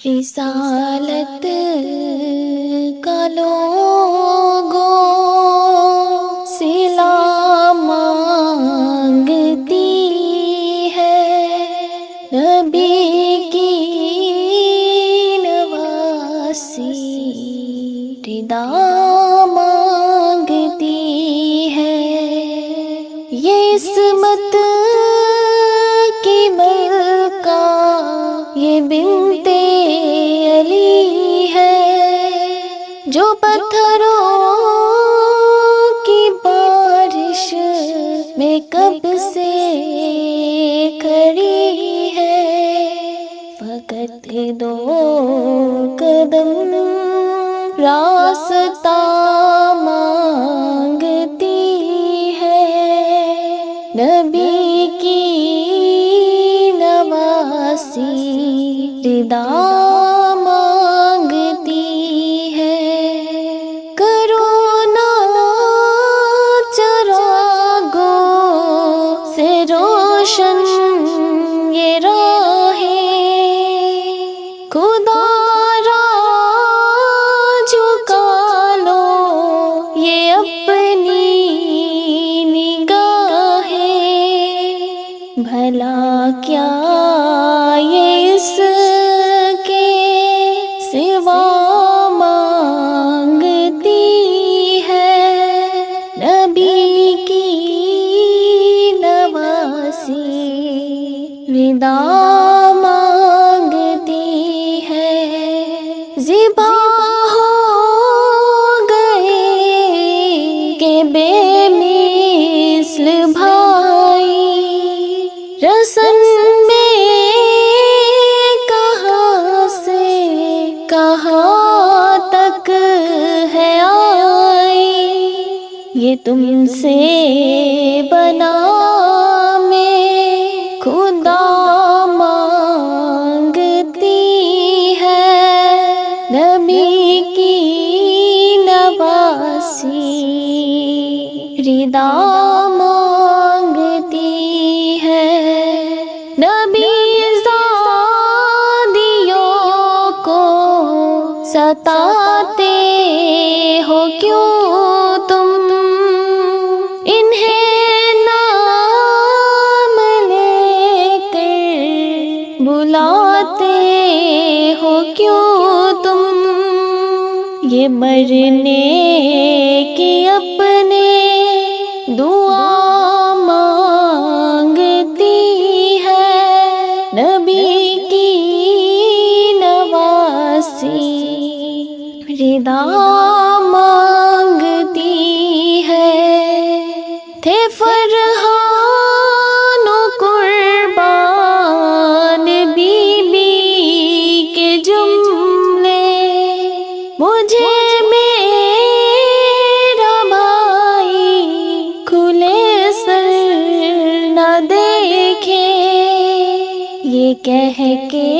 رسالت کا لوگوں صلہ مانگتی ہے، نبی کی نواسی ردا مانگتی ہے، یہ عصمت کی ملکہ یہ بنت علی ہے، جو پتھروں کی بارش میں کب سے کھڑی ہے، فقط دو قدم راستہ مانگتی ہے، نبی کی نواسی ردا مانگتی ہے، کرو نا چراغوں سے روشن یہ راہیں، خدا را جھکا لو یہ اپنی نگاہیں، بھلا کیا یہ اس کے سوا مانگتی ہے، نبی کی نواسی ردا مانگتی ہے، ذبح ہو گئے کہ بے مثل بھائی، رسن میں کہاں سے کہاں تک ہے آئی، یہ تم سے بنا میں خدا مانگتی ہے، نبی کی نواسی ردا مانگتی ہے، نبی زادیوں کو ستاتے ہو کیوں تم، انہیں نام لے کر بلاتے ہو کیوں تم، یہ مرنے کی اپنے دعا مانگتی ہے، نبی کی نواسی ردا مانگتی ہے، تھے فرحان و قربان بی بی کے جملے، مجھے میرا بھائی کھلے سر نہ دیکھے، یہ کہہ کے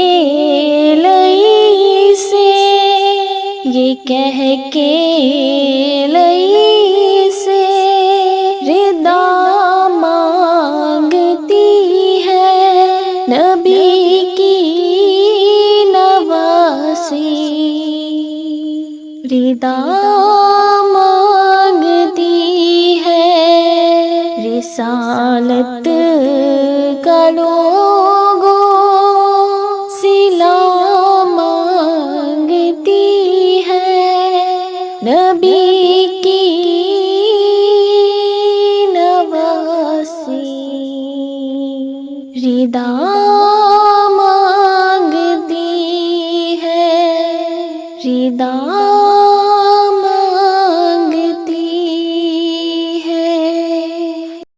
لئی سے، یہ کہہ کے لئی سے ردا مانگتی ہے، نبی کی نواسی ردا مانگتی ہے، رسالت کا لوگوں صلہ مانگتی ہے، نبی کی نواسی ردا مانگتی ہے، ردا